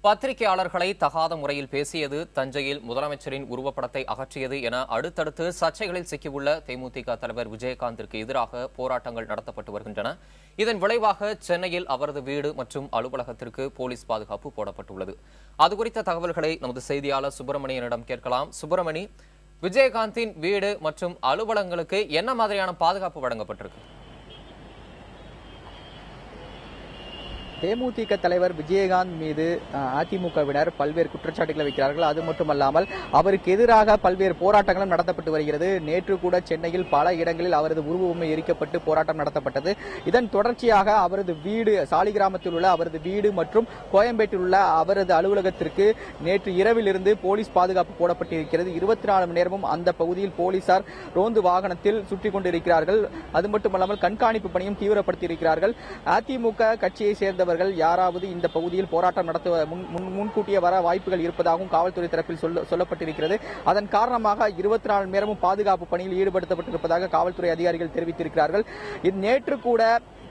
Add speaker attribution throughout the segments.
Speaker 1: பத்திரிகையாளர்களை தகாத முறையில் பேசியது, தஞ்சையில் முதலமைச்சரின் உருவப்படத்தை அகற்றியது என அடுத்தடுத்து சர்ச்சைகளில் சிக்கியுள்ள தேமுதிக தலைவர் விஜயகாந்திற்கு எதிராக போராட்டங்கள் நடத்தப்பட்டு வருகின்றன. இதன் விளைவாக சென்னையில் அவரது வீடு மற்றும் அலுவலகத்திற்கு போலீஸ் பாதுகாப்பு போடப்பட்டுள்ளது. அதுகுறித்த தகவல்களை நமது செய்தியாளர் சுப்பிரமணியனிடம் கேட்கலாம். சுப்பிரமணி, விஜயகாந்தின் வீடு மற்றும் அலுவலகங்களுக்கு என்ன மாதிரியான பாதுகாப்பு வழங்கப்பட்டிருக்கு?
Speaker 2: தேமுதிக தலைவர் விஜயகாந்த் மீது அதிமுகவினர் பல்வேறு குற்றச்சாட்டுகளை வைக்கிறார்கள். அது மட்டுமல்லாமல் அவருக்கு எதிராக பல்வேறு போராட்டங்களும் நடத்தப்பட்டு வருகிறது. நேற்று கூட சென்னையில் பல இடங்களில் அவரது உருவபொம்மை எரிக்கப்பட்டு போராட்டம் நடத்தப்பட்டது. இதன் தொடர்ச்சியாக அவரது வீடு, சாலிகிராமத்தில் உள்ள அவரது வீடு மற்றும் கோயம்பேட்டில் உள்ள அவரது அலுவலகத்திற்கு நேற்று இரவிலிருந்து போலீஸ் பாதுகாப்பு போடப்பட்டிருக்கிறது. 24 மணி நேரமும் அந்த பகுதியில் போலீசார் ரோந்து வாகனத்தில் சுற்றிக் கொண்டிருக்கிறார்கள். அது மட்டுமல்லாமல் கண்காணிப்பு பணியும் தீவிரப்படுத்தியிருக்கிறார்கள். அதிமுக கட்சியை சேர்ந்தவர் யாராவது இந்த பகுதியில் போராட்டம் நடத்த முன்கூட்டியே வர வாய்ப்புகள் இருப்பதாகவும் காவல்துறை தரப்பில் சொல்லப்பட்டிருக்கிறது. அதன் காரணமாக 24 மணி நேரமும் பாதுகாப்பு பணியில் ஈடுபடுத்தப்பட்டிருப்பதாக காவல்துறை அதிகாரிகள் தெரிவித்திருக்கிறார்கள். நேற்று கூட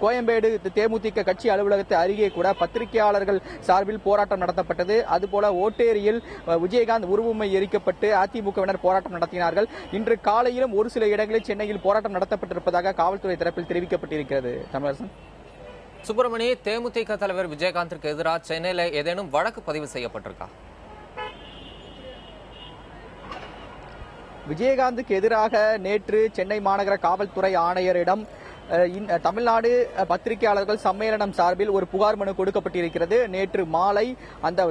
Speaker 2: கோயம்பேடு தேமுதிக கட்சி அலுவலகத்தை அருகே கூட பத்திரிகையாளர்கள் சார்பில் போராட்டம் நடத்தப்பட்டது. அதுபோல ஓட்டேரியில் விஜயகாந்த் உருவமை எரிக்கப்பட்டு அதிமுகவினர் போராட்டம் நடத்தினார்கள். இன்று காலையிலும் ஒரு சில இடங்களில் சென்னையில் போராட்டம் நடத்தப்பட்டிருப்பதாக காவல்துறை தரப்பில் தெரிவிக்கப்பட்டிருக்கிறது. தமிழரசன்.
Speaker 1: சுப்பிரமணி, தேமுதிக தலைவர் விஜயகாந்திற்கு எதிராக சென்னையில் ஏதேனும் வழக்கு பதிவு செய்யப்பட்டிருக்கா?
Speaker 2: விஜயகாந்துக்கு எதிராக நேற்று சென்னை மாநகர காவல்துறை ஆணையரிடம் தமிழ்நாடு பத்திரிகையாளர்கள் சம்மேளனம் சார்பில் ஒரு புகார் மனு கொடுக்கப்பட்டிருக்கிறது. நேற்று மாலை அந்த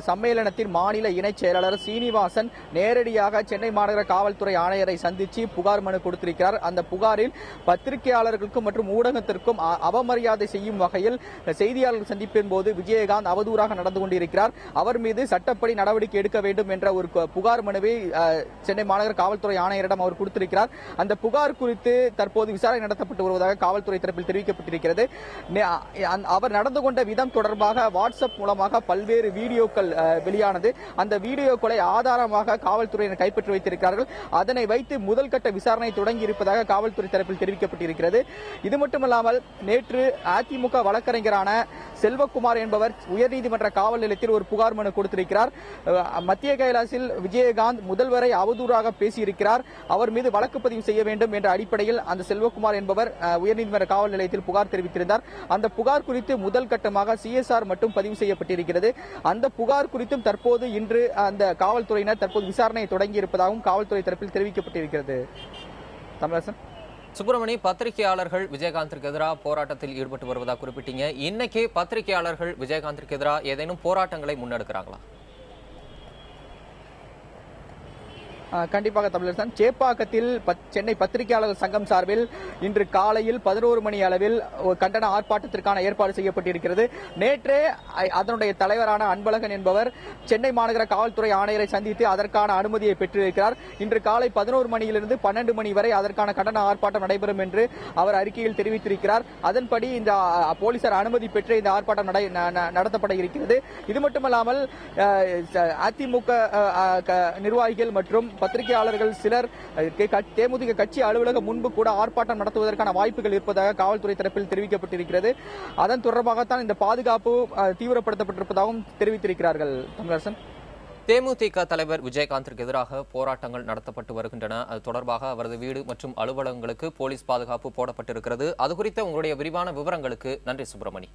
Speaker 2: சம்மேளனத்தின் மாநில இணைச் செயலாளர் சீனிவாசன் நேரடியாக சென்னை மாநகர காவல்துறை ஆணையரை சந்தித்து புகார் மனு கொடுத்திருக்கிறார். அந்த புகாரில் பத்திரிகையாளர்களுக்கும் மற்றும் ஊடகத்திற்கும் அவமரியாதை செய்யும் வகையில் செய்தியாளர்கள் சந்திப்பின் போது விஜயகாந்த் அவதூறாக நடந்து கொண்டிருக்கிறார். அவர் மீது சட்டப்படி நடவடிக்கை எடுக்க வேண்டும் என்ற ஒரு புகார் மனுவை சென்னை மாநகர காவல்துறை ஆணையரிடம் அவர் கொடுத்திருக்கிறார். அந்த புகார் குறித்து தற்போது விசாரணை நடத்தப்பட்டு வருவதாக காவல்துறை தரப்பில் தெரிவிக்கப்பட்டிருக்கிறது. அவர் நடந்து கொண்ட விதம் தொடர்பாக வாட்ஸ்அப் மூலமாக பல்வேறு வீடியோக்கள் வெளியானது. அந்த வீடியோக்களை ஆதாரமாக காவல்துறையினர் கைப்பற்றி வைத்திருக்கிறார்கள். அதனை வைத்து முதல் கட்ட விசாரணை தொடங்கி இருப்பதாக காவல்துறை தரப்பில் தெரிவிக்கப்பட்டிருக்கிறது. இது மட்டுமல்லாமல் நேற்று அதிமுக வழக்கறிஞரான செல்வகுமார் என்பவர் உயர்நீதிமன்ற காவல் நிலையத்தில் ஒரு புகார் மனு கொடுத்திருக்கிறார். மத்திய கைலாசில் விஜயகாந்த் முதல்வரை அவதூறாக பேசியிருக்கிறார், அவர் மீது வழக்கு பதிவு செய்ய வேண்டும் என்ற அடிப்படையில் அந்த செல்வகுமார் என்பவர் உயர்நீதிமன்ற காவல் நிலையத்தில் புகார் தெரிவித்திருந்தார். அந்த புகார் குறித்து முதல் கட்டமாக CSR மட்டும் பதிவு செய்யப்பட்டிருக்கிறது. அந்த புகார் குறித்தும் தற்போது இன்று அந்த காவல்துறையினர் தற்போது விசாரணையை தொடங்கி இருப்பதாகவும் காவல்துறை தரப்பில் தெரிவிக்கப்பட்டிருக்கிறது. தமிழரசன்.
Speaker 1: சுப்பிரமணி, பத்திரிகையாளர்கள் விஜயகாந்திற்கு எதிராக போராட்டத்தில் ஈடுபட்டு வருவதாக குறிப்பிட்டீங்க. இன்னைக்கு பத்திரிகையாளர்கள் விஜயகாந்திற்கு எதிராக ஏதேனும் போராட்டங்களை முன்னெடுக்கிறாங்களா?
Speaker 2: கண்டிப்பாக தமிழரசன். சேப்பாக்கத்தில் சென்னை பத்திரிகையாளர்கள் சங்கம் சார்பில் இன்று காலையில் 11 மணி அளவில் கண்டன ஆர்ப்பாட்டத்திற்கான ஏற்பாடு செய்யப்பட்டிருக்கிறது. நேற்றே அதனுடைய தலைவரான அன்பழகன் என்பவர் சென்னை மாநகர காவல்துறை ஆணையரை சந்தித்து அதற்கான அனுமதியை பெற்றிருக்கிறார். இன்று காலை 11 மணியிலிருந்து 12 மணி வரை அதற்கான கண்டன ஆர்ப்பாட்டம் நடைபெறும் என்று அவர் அறிக்கையில் தெரிவித்திருக்கிறார். அதன்படி இந்த போலீசார் அனுமதி பெற்று இந்த ஆர்ப்பாட்டம் நடத்தப்பட இருக்கிறது. இது மட்டுமல்லாமல் அதிமுக நிர்வாகிகள் மற்றும் பத்திரிகையாளர்கள் சிலர் தேமுதிக கட்சி அலுவலகம் முன்பு கூட ஆர்ப்பாட்டம் நடத்துவதற்கான வாய்ப்புகள் இருப்பதாக காவல்துறை தரப்பில் தெரிவிக்கப்பட்டிருக்கிறது. அதன் தொடர்பாகத்தான் இந்த பாதுகாப்பு தீவிரப்படுத்தப்பட்டிருப்பதாகவும் தெரிவித்திருக்கிறார்கள். தமிழரசன்.
Speaker 1: தேமுதிக தலைவர் விஜயகாந்திற்கு எதிராக போராட்டங்கள் நடத்தப்பட்டு வருகின்றன. அது தொடர்பாக அவரது வீடு மற்றும் அலுவலகங்களுக்கு போலீஸ் பாதுகாப்பு போடப்பட்டிருக்கிறது. அது குறித்த உங்களுடைய விரிவான விவரங்களுக்கு நன்றி சுப்பிரமணி.